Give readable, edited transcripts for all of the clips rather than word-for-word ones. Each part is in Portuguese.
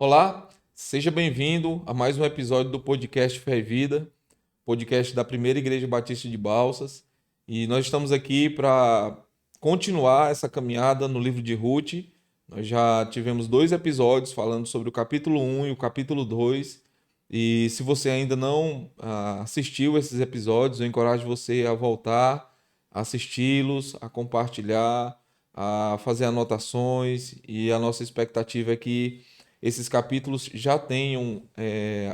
Olá, seja bem-vindo a mais um episódio do podcast Fé e Vida, podcast da Primeira Igreja Batista de Balsas. E nós estamos aqui para continuar essa caminhada no livro de Ruth. Nós já tivemos 2 episódios falando sobre o capítulo 1 e o capítulo 2. E se você ainda não assistiu esses episódios, eu encorajo você a voltar, a assisti-los, a compartilhar, a fazer anotações. E a nossa expectativa é que esses capítulos já tenham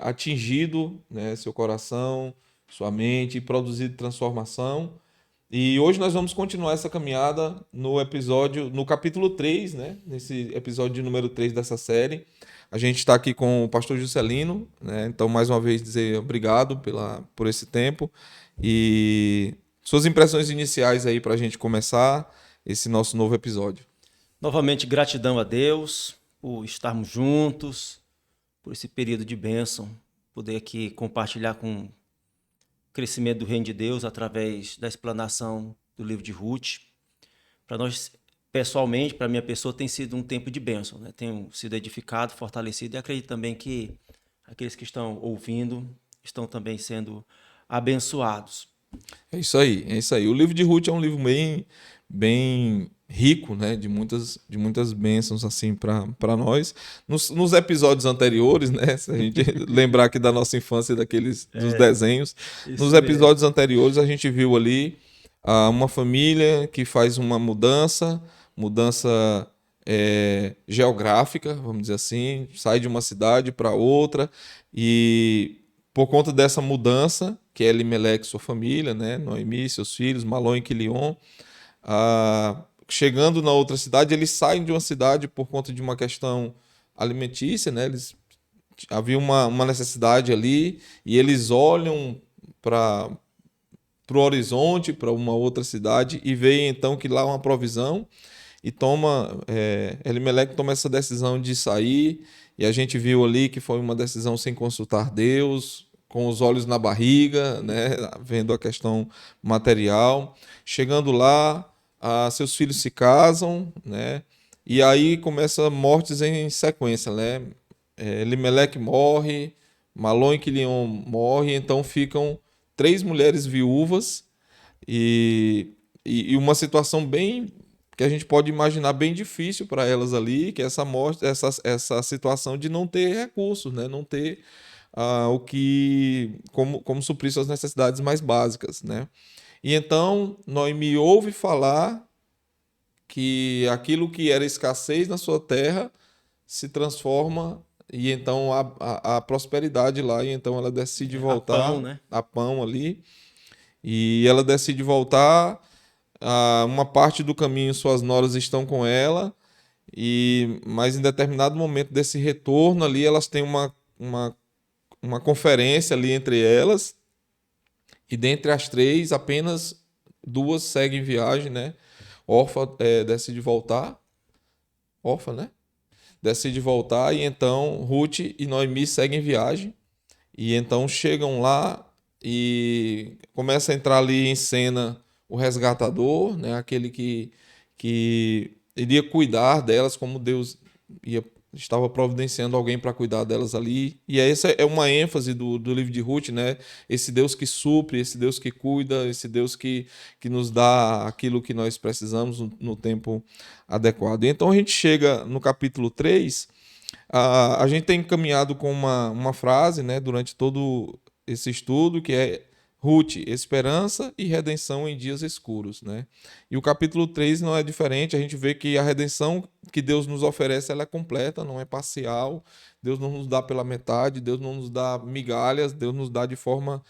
atingido, né, seu coração, sua mente e produzido transformação. E hoje nós vamos continuar essa caminhada no capítulo 3, né, nesse episódio de número 3 dessa série. A gente está aqui com o pastor Juscelino, né, então mais uma vez dizer obrigado por esse tempo e suas impressões iniciais aí para a gente começar esse nosso novo episódio. Novamente, gratidão a Deus por estarmos juntos, por esse período de bênção, poder aqui compartilhar com o crescimento do reino de Deus através da explanação do livro de Ruth. Para nós, pessoalmente, para a minha pessoa, tem sido um tempo de bênção, né? Tenho sido edificado, fortalecido e acredito também que aqueles que estão ouvindo estão também sendo abençoados. É isso aí, é isso aí. O livro de Ruth é um livro bem rico, né, de muitas bênçãos assim para nós. Nos episódios anteriores, né, se a gente lembrar aqui da nossa infância, dos desenhos, nos episódios anteriores a gente viu ali uma família que faz uma mudança geográfica, vamos dizer assim, sai de uma cidade para outra e por conta dessa mudança, que é Elimeleque e sua família, né, Noemi, seus filhos, Malom e Quilion, chegando na outra cidade, eles saem de uma cidade por conta de uma questão alimentícia, né? Havia uma necessidade ali e eles olham para o horizonte, para uma outra cidade e veem então que lá há uma provisão e Elimeleque toma essa decisão de sair e a gente viu ali que foi uma decisão sem consultar Deus, com os olhos na barriga, né? Vendo a questão material. Chegando lá, seus filhos se casam, né? E aí começa mortes em sequência, né? Elimeleque morre, Malom e Quilion morre, então ficam 3 mulheres viúvas e uma situação bem que a gente pode imaginar bem difícil para elas ali, que é essa morte, essa situação de não ter recursos, né? Não ter como suprir suas necessidades mais básicas, né? E então Noemi ouve falar que aquilo que era escassez na sua terra se transforma e então a prosperidade lá, e então ela decide voltar Pão, né? a pão ali, e ela decide voltar. Uma parte do caminho suas noras estão com ela, mas em determinado momento desse retorno ali elas têm uma conferência ali entre elas, e dentre as 3 apenas 2 seguem viagem, né? Orfa decide voltar, Orfa, né? Decide voltar e então Ruth e Noemi seguem viagem e então chegam lá e começa a entrar ali em cena o resgatador, né? Aquele que iria cuidar delas como Deus estava providenciando alguém para cuidar delas ali. E essa é uma ênfase do livro de Ruth, né? Esse Deus que supre, esse Deus que cuida, esse Deus que nos dá aquilo que nós precisamos no tempo adequado. E então a gente chega no capítulo 3, a gente tem caminhado com uma frase, né, durante todo esse estudo, que é Ruth, esperança e redenção em dias escuros, né? E o capítulo 3 não é diferente, a gente vê que a redenção que Deus nos oferece, ela é completa, não é parcial. Deus não nos dá pela metade, Deus não nos dá migalhas, Deus nos dá de forma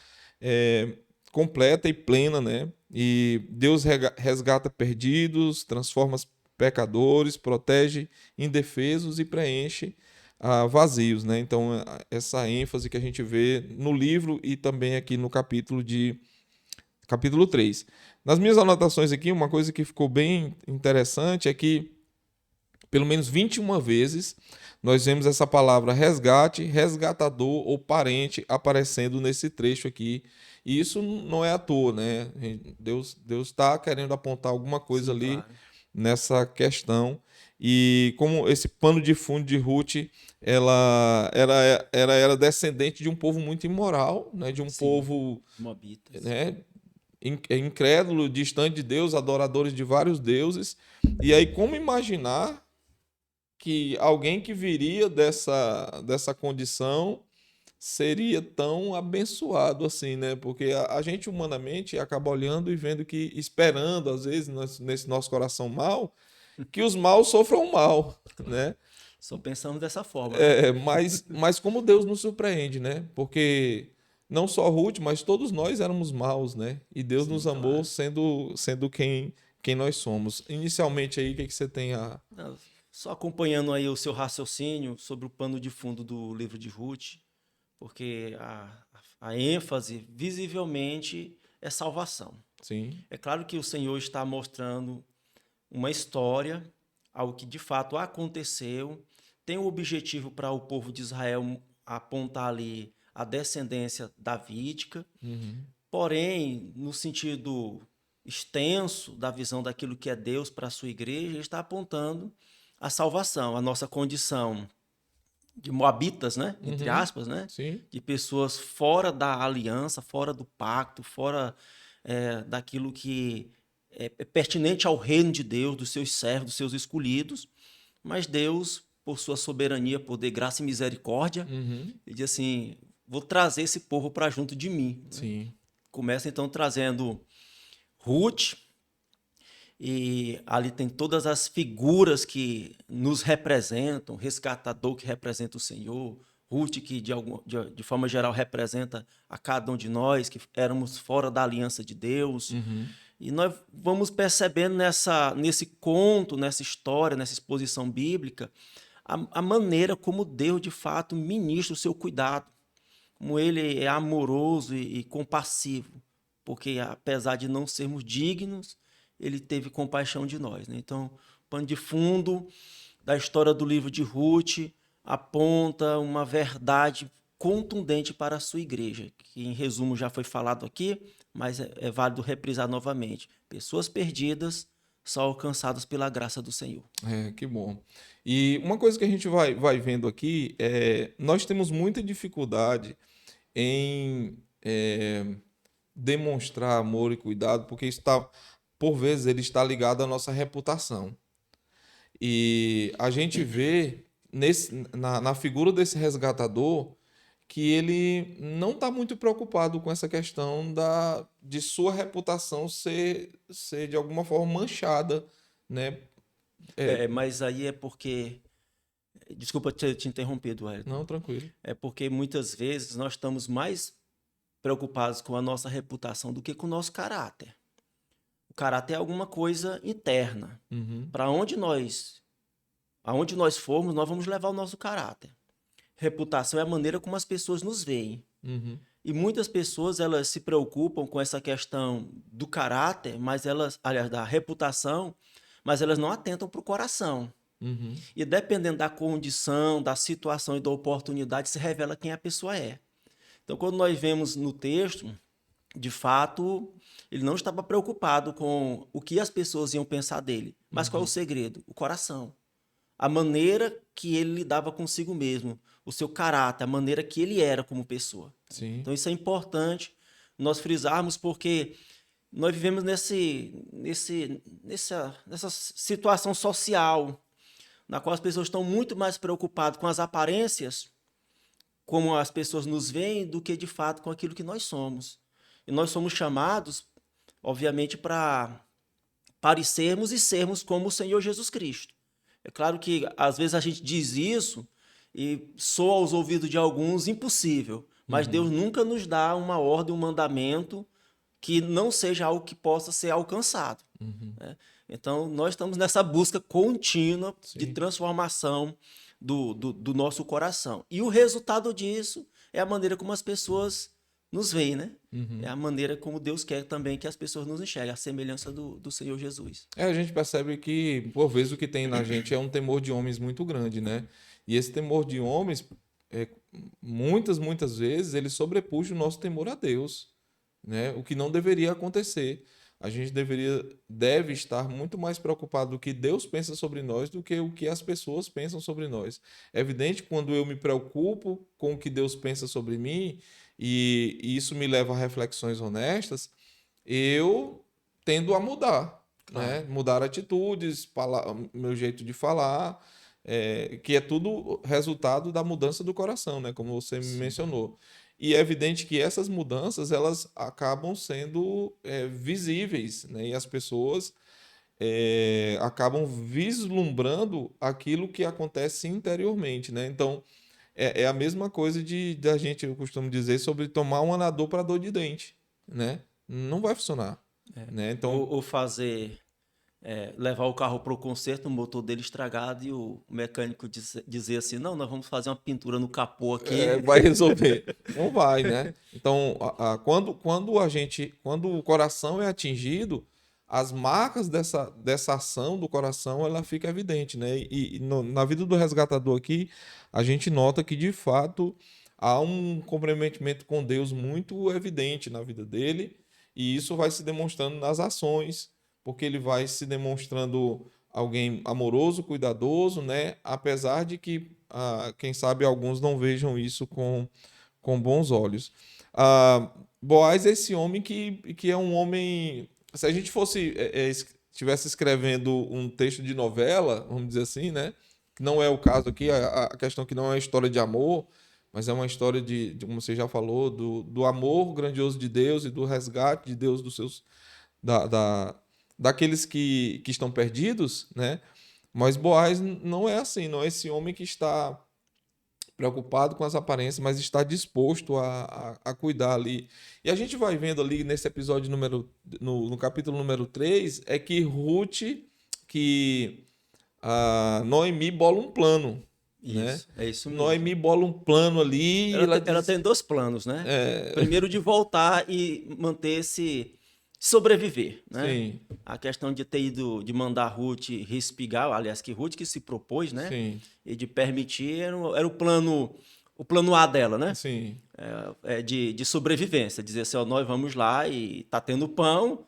completa e plena, né? E Deus resgata perdidos, transforma pecadores, protege indefesos e preenche vazios, né? Então, essa ênfase que a gente vê no livro e também aqui no capítulo 3. Nas minhas anotações aqui, uma coisa que ficou bem interessante é que pelo menos 21 vezes nós vemos essa palavra resgate, resgatador ou parente aparecendo nesse trecho aqui. E isso não é à toa, né? Deus está querendo apontar alguma coisa ali, claro, nessa questão. E como esse pano de fundo de Ruth, ela era descendente de um povo muito imoral, né? De um Sim, povo, Moabitas. né? Incrédulo, distante de Deus, adoradores de vários deuses. E aí, como imaginar que alguém que viria dessa condição seria tão abençoado assim, né? Porque a gente humanamente acaba olhando e vendo que, esperando, às vezes, nesse nosso coração mal, que os maus sofram mal, Claro. né? Só pensamos dessa forma, né? Mas como Deus nos surpreende, né? Porque não só Ruth, mas todos nós éramos maus, né? E Deus nos Sim, amou claro. sendo quem nós somos. Inicialmente aí, o que que você tem a... Não, só acompanhando aí o seu raciocínio sobre o pano de fundo do livro de Ruth, porque a ênfase visivelmente é salvação. Sim. É claro que o Senhor está mostrando uma história, algo que de fato aconteceu, tem o objetivo para o povo de Israel apontar ali a descendência davídica, Uhum. porém, no sentido extenso da visão daquilo que é Deus para a sua igreja, ele está apontando a salvação, a nossa condição de moabitas, né, entre Uhum. aspas, né, Sim. de pessoas fora da aliança, fora do pacto, fora daquilo que é pertinente ao reino de Deus, dos seus servos, dos seus escolhidos, mas Deus, por sua soberania, poder, graça e misericórdia, Uhum. ele diz assim, vou trazer esse povo para junto de mim, né? Sim. Começa então trazendo Ruth, e ali tem todas as figuras que nos representam, resgatador que representa o Senhor, Ruth que de forma geral representa a cada um de nós que éramos fora da aliança de Deus. Uhum. E nós vamos percebendo nesse conto, nessa história, nessa exposição bíblica, a maneira como Deus de fato ministra o seu cuidado, como ele é amoroso e compassivo, porque apesar de não sermos dignos, ele teve compaixão de nós, né? Então, o pano de fundo da história do livro de Ruth aponta uma verdade contundente para a sua igreja, que em resumo já foi falado aqui, mas é válido reprisar novamente. Pessoas perdidas são alcançadas pela graça do Senhor. Que bom. E uma coisa que a gente vai vendo aqui nós temos muita dificuldade em demonstrar amor e cuidado, porque isso está, por vezes, ele está ligado à nossa reputação. E a gente vê na figura desse resgatador que ele não está muito preocupado com essa questão de sua reputação ser de alguma forma manchada, né? Mas aí é porque. Desculpa ter te interrompido, Wellington. Não, tranquilo. É porque muitas vezes nós estamos mais preocupados com a nossa reputação do que com o nosso caráter. O caráter é alguma coisa interna. Uhum, Para aonde nós formos, nós vamos levar o nosso caráter. Reputação é a maneira como as pessoas nos veem. uhum, E muitas pessoas elas se preocupam com essa questão do caráter, mas elas, aliás, da reputação, mas elas não atentam para o coração. uhum. E dependendo da condição, da situação e da oportunidade, se revela quem a pessoa é. Então, quando nós vemos no texto, de fato, ele não estava preocupado com o que as pessoas iam pensar dele. Mas qual é o segredo? O coração. A maneira que ele lidava consigo mesmo, o seu caráter, a maneira que ele era como pessoa. Sim. Então, isso é importante nós frisarmos, porque nós vivemos nessa situação social, na qual as pessoas estão muito mais preocupadas com as aparências, como as pessoas nos veem, do que de fato com aquilo que nós somos. E nós somos chamados, obviamente, para parecermos e sermos como o Senhor Jesus Cristo. É claro que às vezes a gente diz isso e soa aos ouvidos de alguns impossível, mas Deus Uhum. nunca nos dá uma ordem, um mandamento que não seja algo que possa ser alcançado, Uhum. né? Então, nós estamos nessa busca contínua de Sim. transformação do nosso coração. E o resultado disso é a maneira como as pessoas nos veem, né? É Uhum. a maneira como Deus quer também que as pessoas nos enxerguem, a semelhança do Senhor Jesus. A gente percebe que, por vezes, o que tem na gente é um temor de homens muito grande, né? E esse temor de homens, é, muitas vezes, ele sobrepuja o nosso temor a Deus, né? O que não deveria acontecer. a gente deve estar muito mais preocupado do que Deus pensa sobre nós do que o que as pessoas pensam sobre nós. É evidente que quando eu me preocupo com o que Deus pensa sobre mim, e isso me leva a reflexões honestas, eu tendo a mudar, Claro. né? Mudar atitudes, meu jeito de falar, que é tudo resultado da mudança do coração, né? Como você me Sim. mencionou. E é evidente que essas mudanças elas acabam sendo visíveis, né? E as pessoas acabam vislumbrando aquilo que acontece interiormente, né? Então é a mesma coisa da gente, eu costumo dizer, sobre tomar um anador para dor de dente, né? Não vai funcionar, né? Então Ou fazer, levar o carro para o conserto, o motor dele estragado e o mecânico dizer assim, não, nós vamos fazer uma pintura no capô aqui. vai resolver. Não vai, né? Então, quando o coração é atingido, as marcas dessa ação do coração, ela fica evidente, né? Na vida do resgatador aqui, a gente nota que, de fato, há um comprometimento com Deus muito evidente na vida dele, e isso vai se demonstrando nas ações, porque ele vai se demonstrando alguém amoroso, cuidadoso, né? Apesar de que, quem sabe, alguns não vejam isso com bons olhos. Boaz é esse homem que é um homem. Se a gente fosse estivesse escrevendo um texto de novela, vamos dizer assim, né? Que não é o caso aqui, a questão que não é uma história de amor, mas é uma história como você já falou, do amor grandioso de Deus e do resgate de Deus dos seus da, da, daqueles que estão perdidos, né? Mas Boaz não é assim, não é esse homem que está preocupado com as aparências, mas está disposto a cuidar ali. E a gente vai vendo ali nesse episódio no capítulo número 3, é que que a Noemi bola um plano, né? Isso, é isso mesmo. Noemi bola um plano ali e ela Ela diz, tem dois planos, né? Primeiro de voltar e manter-se, sobreviver, né? sim, A questão de ter ido, de mandar Ruth respigar, aliás, que Ruth que se propôs, né? sim, E de permitir, era o plano A dela, né? sim. De sobrevivência, dizer assim, ó, nós vamos lá e tá tendo pão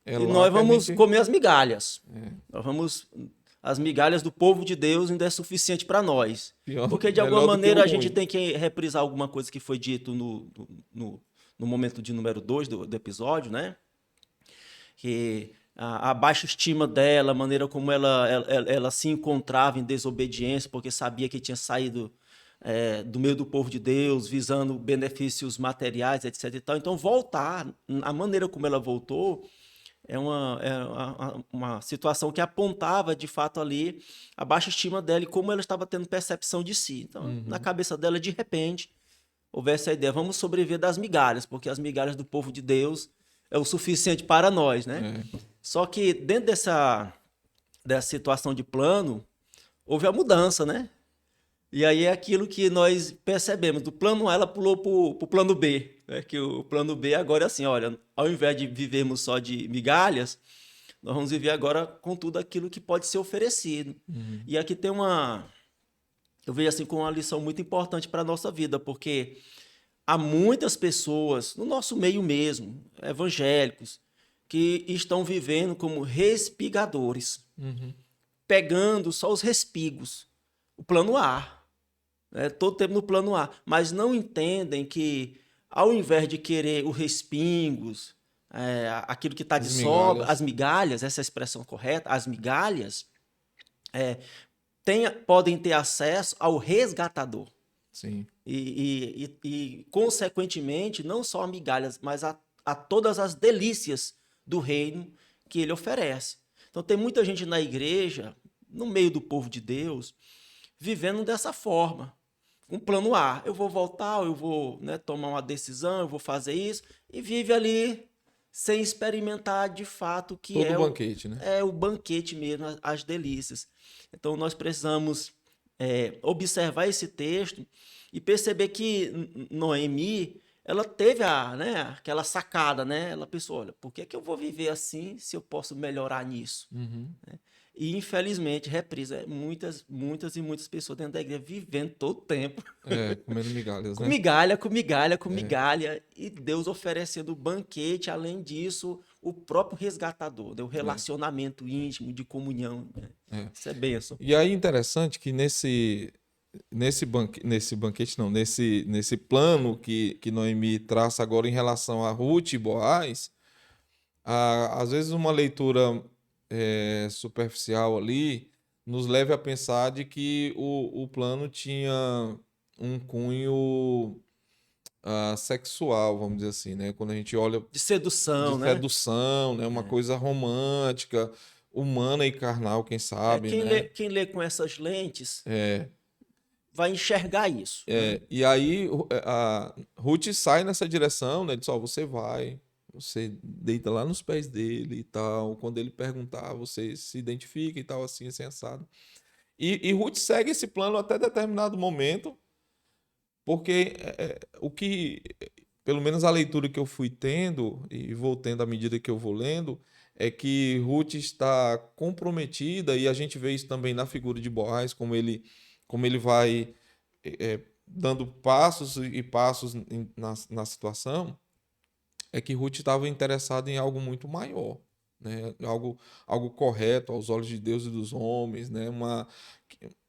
É e lá nós que a vamos gente. comer as migalhas. Nós vamos, as migalhas do povo de Deus ainda é suficiente para nós. Pior, Porque de alguma melhor do que o maneira a gente ruim. tem que reprisar alguma coisa que foi dito no momento de número 2 do episódio, né? Que a baixa estima dela, a maneira como ela se encontrava em desobediência, porque sabia que tinha saído do meio do povo de Deus, visando benefícios materiais, etc. E tal. Então, voltar, a maneira como ela voltou, uma situação que apontava, de fato, ali a baixa estima dela e como ela estava tendo percepção de si. Então, na Uhum. cabeça dela, de repente, houvesse a ideia, vamos sobreviver das migalhas, porque as migalhas do povo de Deus é o suficiente para nós, né? É, Só que dentro dessa situação de plano, houve a mudança, né? E aí é aquilo que nós percebemos. Do plano A, ela pulou para o plano B. Né? Que o plano B agora é assim, olha, ao invés de vivermos só de migalhas, nós vamos viver agora com tudo aquilo que pode ser oferecido. uhum. E aqui tem eu vejo assim como uma lição muito importante para a nossa vida, porque há muitas pessoas, no nosso meio mesmo, evangélicos, que estão vivendo como respigadores, Uhum. pegando só os respigos, o plano A, né? Todo tempo no plano A, mas não entendem que, ao invés de querer os respingos, aquilo que está de As sobra, as migalhas. migalhas, essa é a expressão correta, as migalhas, podem ter acesso ao resgatador. Sim. Consequentemente, não só a migalhas, mas a todas as delícias do reino que ele oferece. Então, tem muita gente na igreja, no meio do povo de Deus, vivendo dessa forma. Um plano A, eu vou voltar, eu vou, né, tomar uma decisão, eu vou fazer isso, e vive ali sem experimentar de fato o que Todo banquete, né? é o banquete mesmo, as delícias. Então, nós precisamos observar esse texto e perceber que Noemi, ela teve né, aquela sacada, né? Ela pensou, olha, por que eu vou viver assim se eu posso melhorar nisso? Uhum. E, infelizmente, reprisa muitas, muitas e muitas pessoas dentro da igreja vivendo todo o tempo. Comendo migalhas, Com né? migalha, com migalha, com migalha. E Deus oferecendo banquete, além disso, o próprio resgatador, né? O relacionamento íntimo, de comunhão. Né? Isso é bênção. E aí, interessante que nesse banquete, não, nesse plano que Noemi traça agora em relação a Ruth e Boaz, às vezes uma leitura superficial ali nos leva a pensar de que o plano tinha um cunho sexual, vamos dizer assim, né? Quando a gente olha De de sedução, né? sedução, né? Uma coisa romântica, humana e carnal, quem sabe, né? Quem lê com essas lentes vai enxergar isso. Né? E aí a Ruth sai nessa direção, né? Diz, ó, você vai, você deita lá nos pés dele e tal. Quando ele perguntar, você se identifica e tal, assim, assim, assado. E Ruth segue esse plano até determinado momento, porque o que, pelo menos a leitura que eu fui tendo, e vou tendo à medida que eu vou lendo, é que Ruth está comprometida, e a gente vê isso também na figura de Boaz, como ele vai dando passos e passos na situação, é que Ruth estava interessada em algo muito maior, né? Algo correto aos olhos de Deus e dos homens, né?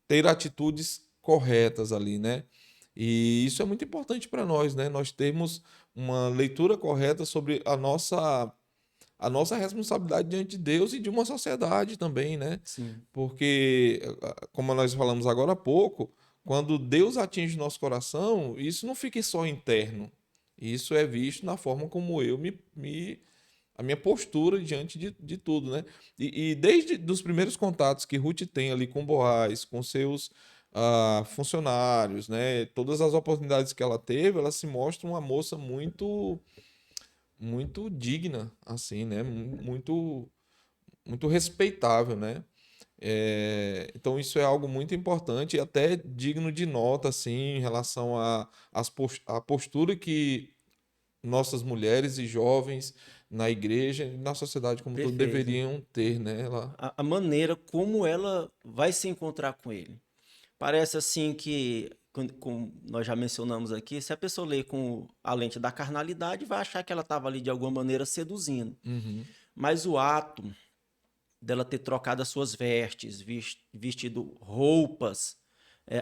Ter atitudes corretas ali, né? E isso é muito importante para nós, né? Nós temos uma leitura correta sobre a nossa responsabilidade diante de Deus e de uma sociedade também, né? Sim. Porque, como nós falamos agora há pouco, quando Deus atinge o nosso coração, isso não fica só interno. Isso é visto na forma como a minha postura diante de tudo, né? E desde os primeiros contatos que Ruth tem ali com Boaz, com seus funcionários, né? Todas as oportunidades que ela teve, ela se mostra uma moça muito muito digna, assim, né? Muito respeitável, né? Então isso é algo muito importante e até digno de nota, assim, em relação à postura que nossas mulheres e jovens na igreja e na sociedade como todo Perfeito. deveriam ter, né? A maneira como ela vai se encontrar com ele. Parece assim que, como nós já mencionamos aqui, se a pessoa lê com a lente da carnalidade, vai achar que ela estava ali de alguma maneira seduzindo. Mas o ato dela ter trocado as suas vestes, vestido roupas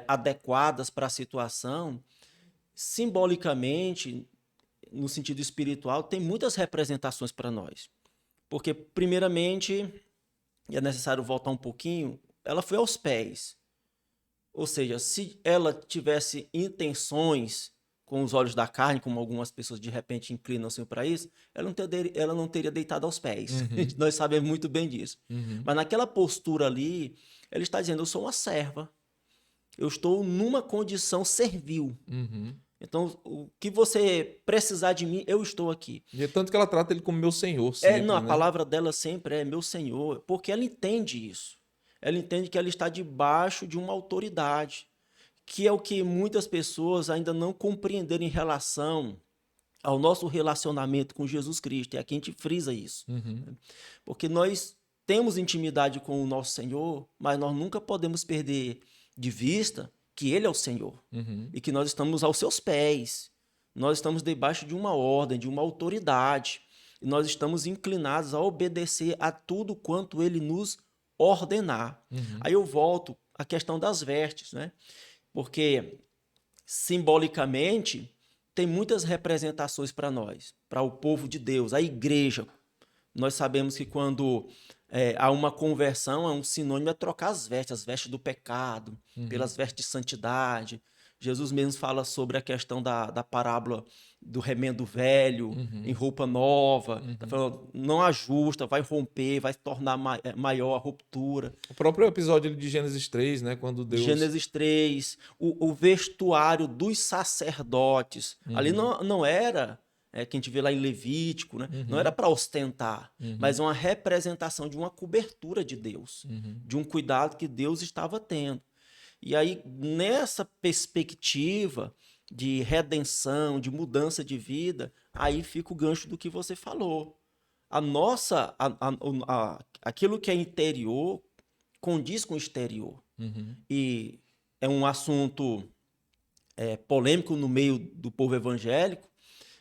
adequadas para a situação, simbolicamente, no sentido espiritual, tem muitas representações para nós. Porque, primeiramente, e é necessário voltar um pouquinho, ela foi aos pés. Ou seja, se ela tivesse intenções com os olhos da carne, como algumas pessoas de repente inclinam-se para isso, ela não teria deitado aos pés. Nós sabemos muito bem disso. Mas naquela postura ali, ela está dizendo: eu sou uma serva. Eu estou numa condição servil. Então, o que você precisar de mim, eu estou aqui. E é tanto que ela trata ele como meu senhor Não, sempre, a né? palavra dela sempre é meu Senhor, porque ela entende isso. Ela entende que ela está debaixo de uma autoridade, que é o que muitas pessoas ainda não compreenderam em relação ao nosso relacionamento com Jesus Cristo. E aqui a gente frisa isso. Porque nós temos intimidade com o nosso Senhor, mas nós nunca podemos perder de vista que Ele é o Senhor e que nós estamos aos seus pés. Nós estamos debaixo de uma ordem, de uma autoridade. E nós estamos inclinados a obedecer a tudo quanto Ele nos ordenar. Aí eu volto à questão das vestes, né? Porque simbolicamente tem muitas representações para nós, para o povo de Deus, a igreja. Nós sabemos que quando há uma conversão, é um sinônimo de trocar as vestes do pecado, pelas vestes de santidade. Jesus mesmo fala sobre a questão da parábola do remendo velho em roupa nova. Tá falando, não ajusta, vai romper, vai tornar maior a ruptura. O próprio episódio de Gênesis 3, né? Quando De Deus. Gênesis 3, o vestuário dos sacerdotes. Ali não era, que a gente vê lá em Levítico, né? Não era para ostentar, mas uma representação de uma cobertura de Deus, de um cuidado que Deus estava tendo. E aí, nessa perspectiva de redenção, de mudança de vida, aí fica o gancho do que você falou. Aquilo que é interior condiz com o exterior. Uhum. E é um assunto polêmico no meio do povo evangélico,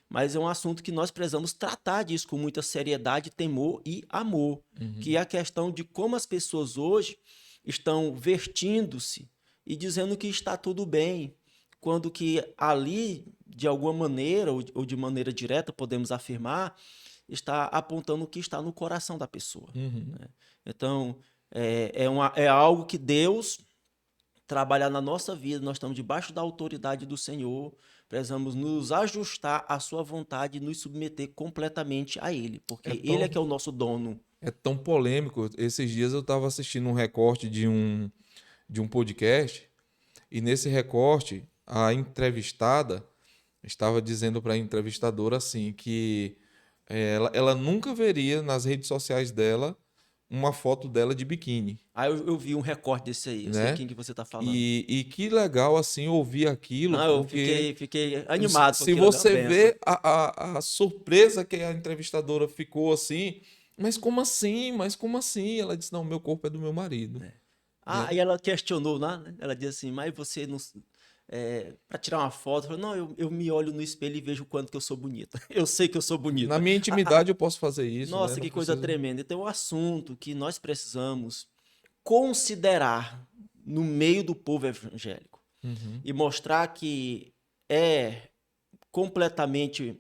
mas é um assunto que nós precisamos tratar disso com muita seriedade, temor e amor, que é a questão de como as pessoas hoje estão vestindo-se e dizendo que está tudo bem, quando que ali, de alguma maneira, ou de maneira direta, podemos afirmar, está apontando o que está no coração da pessoa. Uhum. Né? Então, é algo que Deus trabalhar na nossa vida, nós estamos debaixo da autoridade do Senhor, precisamos nos ajustar à sua vontade e nos submeter completamente a Ele, É porque Ele é tão, que é o nosso dono. é tão polêmico. Esses dias eu estava assistindo um recorte de um podcast, e nesse recorte a entrevistada estava dizendo para a entrevistadora assim que ela nunca veria nas redes sociais dela uma foto dela de biquíni, Aí eu vi um recorte desse aí, eu sei né? quem que você está falando. E que legal assim ouvir aquilo, Não, eu porque fiquei animado com se aquilo, é uma você benção. vê a surpresa que a entrevistadora ficou assim, mas como assim? Mas como assim? Ela disse, não, meu corpo é do meu marido, né? Aí ela questionou, né? Ela disse assim, mas você não... para tirar uma foto, eu falei, não, eu me olho no espelho e vejo o quanto que eu sou bonita. Eu sei que eu sou Na bonita. minha intimidade eu posso fazer isso, né? Nossa, Não que coisa preciso. tremenda. Então, é um assunto que nós precisamos considerar no meio do povo evangélico Uhum. e mostrar que é completamente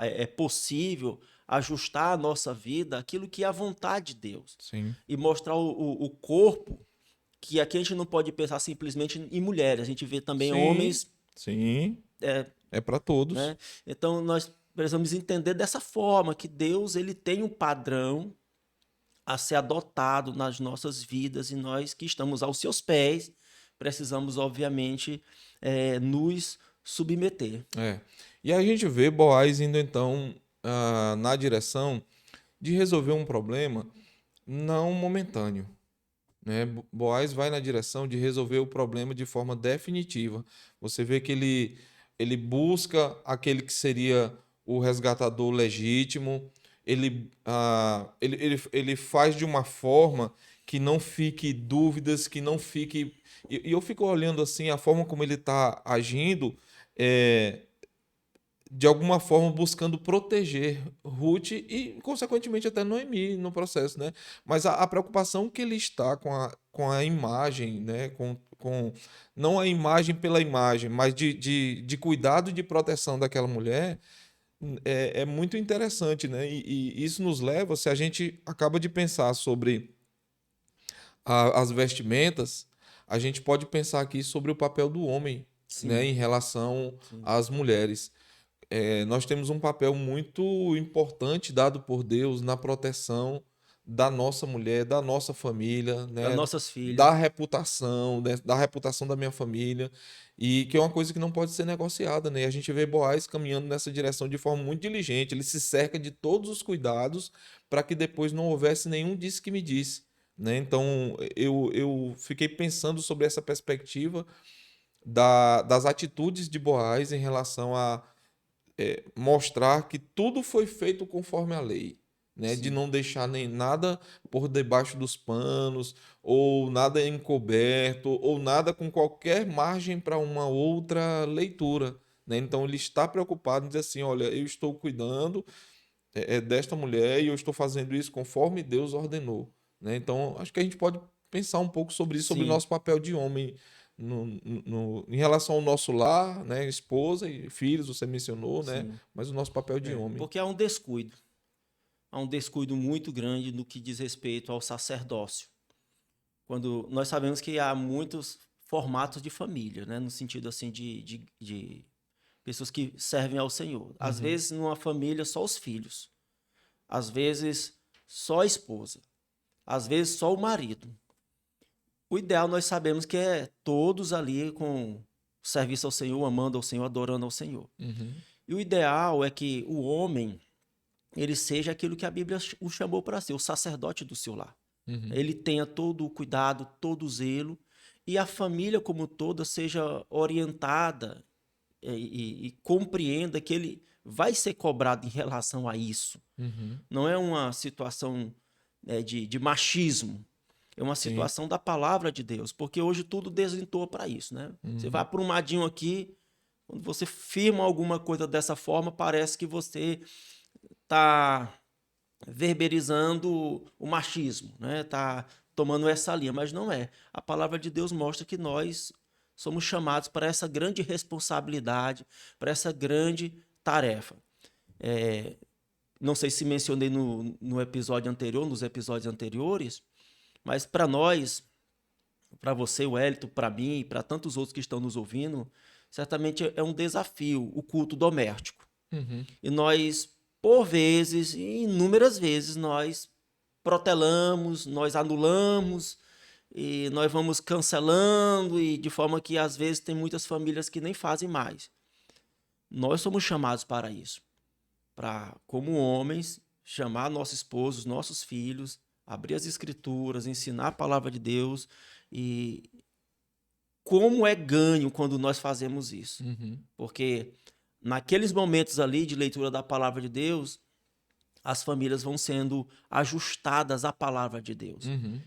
é possível ajustar a nossa vida àquilo que é a vontade de Deus Sim, e mostrar o corpo, que aqui a gente não pode pensar simplesmente em mulheres, a gente vê também sim, homens, sim. é, É para todos. né? Então nós precisamos entender dessa forma que Deus ele tem um padrão a ser adotado nas nossas vidas e nós que estamos aos seus pés precisamos, obviamente, nos submeter. É. E a gente vê Boaz indo então na direção de resolver um problema não momentâneo, né? Boaz vai na direção de resolver o problema de forma definitiva. Você vê que ele busca aquele que seria o resgatador legítimo, ele faz de uma forma que não fique dúvidas, que não fique. E eu fico olhando assim, a forma como ele está agindo, é, de alguma forma buscando proteger Ruth e, consequentemente, até Noemi no processo, né? Mas a preocupação que ele está com a imagem, né? Não a imagem pela imagem, mas de cuidado e de proteção daquela mulher é muito interessante, né? E isso nos leva, se a gente acaba de pensar sobre as vestimentas, a gente pode pensar aqui sobre o papel do homem, né? Em Sim, relação sim. às mulheres. Nós temos um papel muito importante dado por Deus na proteção da nossa mulher, da nossa família, Das né? nossas filhas. Da reputação, né? Da reputação da minha família, e que é uma coisa que não pode ser negociada, né? E a gente vê Boaz caminhando nessa direção de forma muito diligente, ele se cerca de todos os cuidados para que depois não houvesse nenhum disse que me disse, né? Então eu fiquei pensando sobre essa perspectiva das atitudes de Boaz em relação a mostrar que tudo foi feito conforme a lei, né? De Sim. não deixar nem nada por debaixo dos panos, ou nada encoberto, ou nada com qualquer margem para uma outra leitura, né? Então ele está preocupado em dizer assim, olha, eu estou cuidando desta mulher e eu estou fazendo isso conforme Deus ordenou, né? Então acho que a gente pode pensar um pouco sobre isso, sobre o Sim, nosso papel de homem em relação ao nosso lar, né? Esposa e filhos, você mencionou, né? sim. Mas o nosso papel de homem. Porque há um descuido. Há um descuido muito grande no que diz respeito ao sacerdócio. Quando nós sabemos que há muitos formatos de família, né? No sentido assim de pessoas que servem ao Senhor. Às Uhum, vezes, numa família, só os filhos. Às vezes, só a esposa. Às vezes, só o marido. O ideal nós sabemos que é todos ali com serviço ao Senhor, amando ao Senhor, adorando ao Senhor. uhum, E o ideal é que o homem ele seja aquilo que a Bíblia o chamou para ser, o sacerdote do seu lar. uhum. Ele tenha todo o cuidado, todo o zelo, e a família como toda seja orientada e compreenda que ele vai ser cobrado em relação a isso. Uhum. Não é uma situação de machismo. é uma situação da palavra de Deus, porque hoje tudo desentoa para isso, né? Você vai para um ladinho aqui, quando você firma alguma coisa dessa forma, parece que você está verberizando o machismo, né? Tá tomando essa linha, mas não é. A palavra de Deus mostra que nós somos chamados para essa grande responsabilidade, para essa grande tarefa. Não sei se mencionei no episódio anterior, nos episódios anteriores, mas para nós, para você, Wellington, para mim e para tantos outros que estão nos ouvindo, certamente é um desafio o culto doméstico. E nós, por vezes, e inúmeras vezes, nós protelamos, nós anulamos e nós vamos cancelando e de forma que às vezes tem muitas famílias que nem fazem mais. Nós somos chamados para isso, para como homens chamar nossos esposos, nossos filhos, abrir as escrituras, ensinar a palavra de Deus e como é ganho quando nós fazemos isso. Porque naqueles momentos ali de leitura da palavra de Deus, as famílias vão sendo ajustadas à palavra de Deus.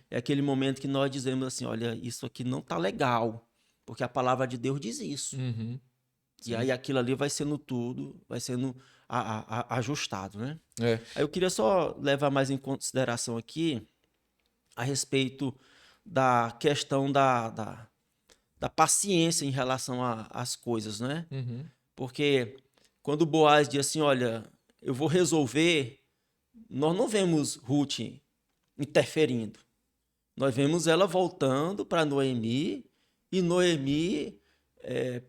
É aquele momento que nós dizemos assim, olha, isso aqui não está legal, porque a palavra de Deus diz isso. E aí aquilo ali vai sendo tudo, vai sendo ajustado, né? Aí eu queria só levar mais em consideração aqui a respeito da questão da paciência em relação às coisas, né? Porque quando Boaz diz assim, olha, eu vou resolver, nós não vemos Ruth interferindo. Nós vemos ela voltando para Noemi e Noemi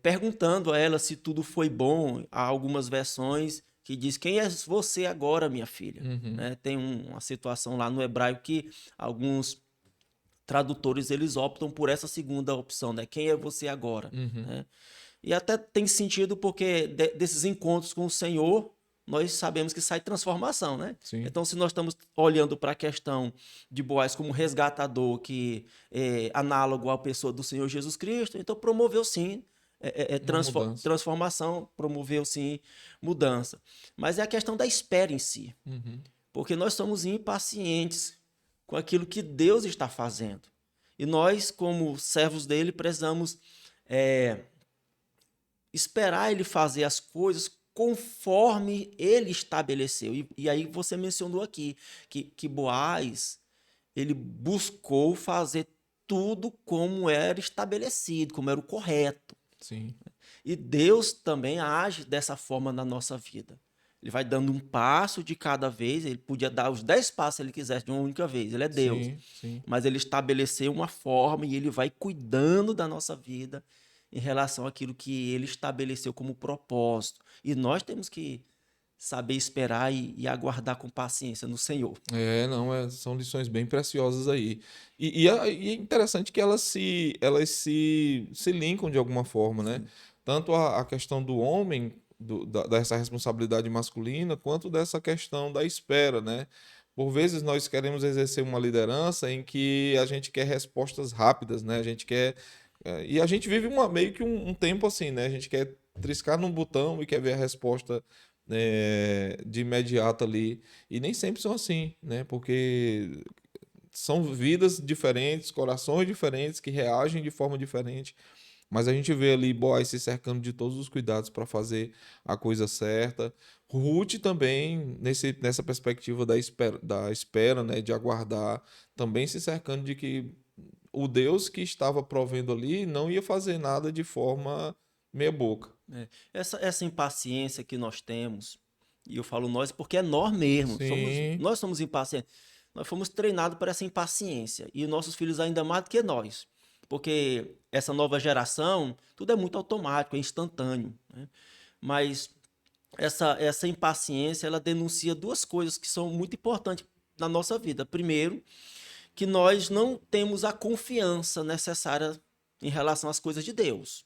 perguntando a ela se tudo foi bom. Há algumas versões que diz, quem é você agora, minha filha? Tem uma situação lá no hebraico que alguns tradutores eles optam por essa segunda opção, né? Quem é você agora? Né? E até tem sentido porque desses encontros com o Senhor, nós sabemos que sai transformação, né? Então, se nós estamos olhando para a questão de Boaz como resgatador, que é análogo à pessoa do Senhor Jesus Cristo, então promoveu sim transformação, promoveu sim mudança. Mas é a questão da espera em si. Porque nós somos impacientes com aquilo que Deus está fazendo. E nós, como servos dele, precisamos esperar ele fazer as coisas conforme ele estabeleceu. E aí você mencionou aqui que Boaz, ele buscou fazer tudo como era estabelecido, como era o correto. E Deus também age dessa forma na nossa vida. Ele vai dando um passo de cada vez, ele podia dar os 10 passos se ele quisesse de uma única vez, ele é Deus. Mas ele estabeleceu uma forma e ele vai cuidando da nossa vida em relação àquilo que ele estabeleceu como propósito. E nós temos que saber esperar e aguardar com paciência no Senhor. São lições bem preciosas aí. E é interessante que elas se linkam de alguma forma, né? Tanto a questão do homem, dessa responsabilidade masculina, quanto dessa questão da espera, né? Por vezes nós queremos exercer uma liderança em que a gente quer respostas rápidas, né? A gente quer... E a gente vive meio que um tempo assim, né? A gente quer triscar num botão e quer ver a resposta de imediato ali. E nem sempre são assim, né? Porque são vidas diferentes, corações diferentes que reagem de forma diferente. Mas a gente vê ali Boaz se cercando de todos os cuidados para fazer a coisa certa. Ruth também, nessa perspectiva da espera, né, de aguardar, também se cercando de que o Deus que estava provendo ali não ia fazer nada de forma meia boca. Essa impaciência que nós temos, e eu falo nós porque é nós mesmos, nós somos impacientes. Nós fomos treinados para essa impaciência, e nossos filhos ainda mais do que nós. Porque essa nova geração, tudo é muito automático, é instantâneo. Né? Mas essa impaciência, ela denuncia duas coisas que são muito importantes na nossa vida. Primeiro, que nós não temos a confiança necessária em relação às coisas de Deus.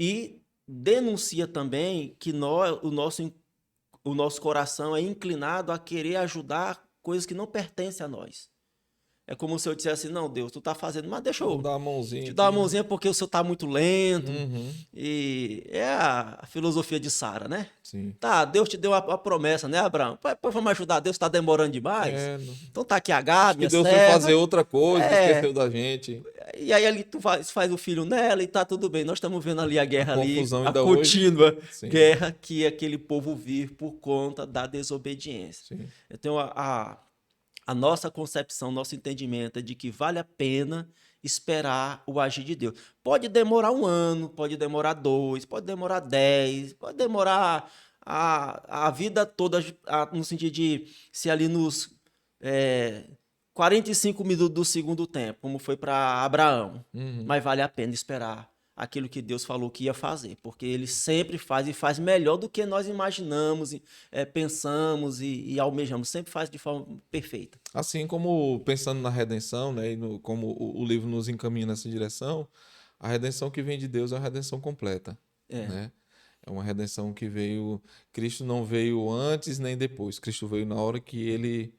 E denuncia também que o nosso coração é inclinado a querer ajudar coisas que não pertencem a nós. É como se eu dissesse, não, Deus, tu tá fazendo, mas deixa Vamos eu dar uma mãozinha te aqui, dar uma né? mãozinha porque o senhor tá muito lento. Uhum, E é a filosofia de Sara, né? sim. Tá, Deus te deu a promessa, né, Abraão? Pô, vamos ajudar, Deus tá demorando demais. É, Então tá aqui a Gá, acho que minha Deus foi fazer serva. outra coisa, É, esqueceu da gente. e aí ali tu faz o filho nela e tá tudo bem. Nós estamos vendo ali a A guerra ali, confusão a ainda hoje. contínua Sim, guerra que aquele povo vive por conta da desobediência. sim. Então a nossa concepção, nosso entendimento é de que vale a pena esperar o agir de Deus. Pode demorar 1 ano, pode demorar 2, pode demorar 10, pode demorar a vida toda, no sentido de se ali nos é, 45 minutos do segundo tempo, como foi para Abraão. Uhum. Mas vale a pena esperar aquilo que Deus falou que ia fazer, porque ele sempre faz e faz melhor do que nós imaginamos, pensamos e almejamos, sempre faz de forma perfeita. Assim como pensando na redenção, né, e como o livro nos encaminha nessa direção, a redenção que vem de Deus é uma redenção completa, É, né? É uma redenção que veio, Cristo não veio antes nem depois, Cristo veio na hora que ele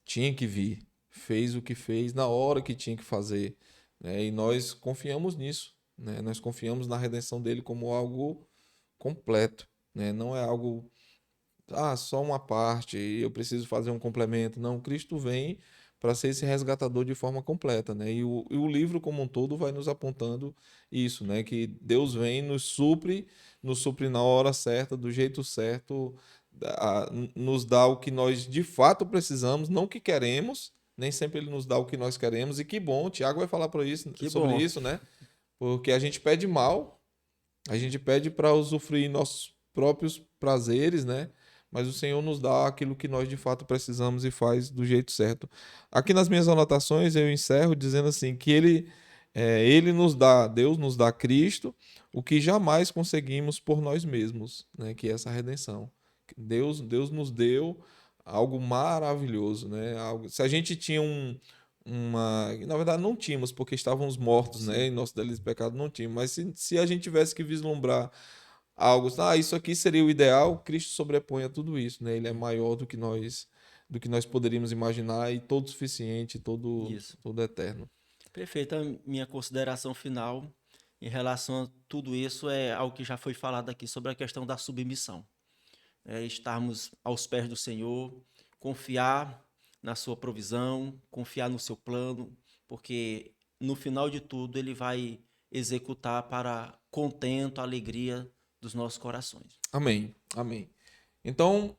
tinha que vir, fez o que fez na hora que tinha que fazer, né? E nós confiamos nisso, né? Nós confiamos na redenção dele como algo completo, né? Não é algo só uma parte, e eu preciso fazer um complemento. Não, Cristo vem para ser esse resgatador de forma completa, né? E o livro como um todo vai nos apontando isso, né? Que Deus vem, nos supre na hora certa, do jeito certo, nos dá o que nós de fato precisamos, não o que queremos, nem sempre ele nos dá o que nós queremos, e que bom, o Tiago vai falar que sobre bom. isso, né? Porque a gente pede mal, a gente pede para usufruir nossos próprios prazeres, né? Mas o Senhor nos dá aquilo que nós de fato precisamos e faz do jeito certo. Aqui nas minhas anotações eu encerro dizendo assim que ele nos dá, Deus nos dá Cristo, o que jamais conseguimos por nós mesmos, né? Que é essa redenção. Deus nos deu algo maravilhoso, né? Se a gente tinha na verdade não tínhamos, porque estávamos mortos, né? Sim. Em nosso delito de pecado não tínhamos. Mas se a gente tivesse que vislumbrar algo, isso aqui seria o ideal, Cristo sobrepõe a tudo isso, né? Ele é maior do que nós poderíamos imaginar e todo suficiente, Isso. todo eterno. Perfeito. A minha consideração final em relação a tudo isso é algo que já foi falado aqui sobre a questão da submissão. É estarmos aos pés do Senhor, confiar na sua provisão, confiar no seu plano, porque no final de tudo ele vai executar para contento, alegria dos nossos corações. Amém. Amém. Então,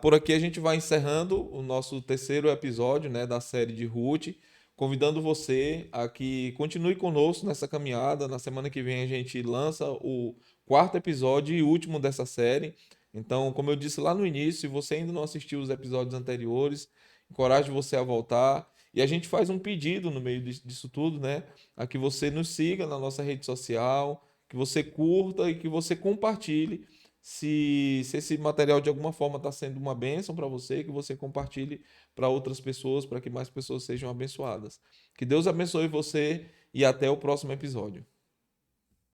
por aqui a gente vai encerrando o nosso terceiro episódio, né, da série de Ruth, convidando você a que continue conosco nessa caminhada. Na semana que vem a gente lança o quarto episódio e último dessa série. Então, como eu disse lá no início, se você ainda não assistiu os episódios anteriores, encorajo você a voltar. E a gente faz um pedido no meio disso tudo, né? A que você nos siga na nossa rede social, que você curta e que você compartilhe se esse material de alguma forma está sendo uma bênção para você, que você compartilhe para outras pessoas, para que mais pessoas sejam abençoadas. Que Deus abençoe você e até o próximo episódio.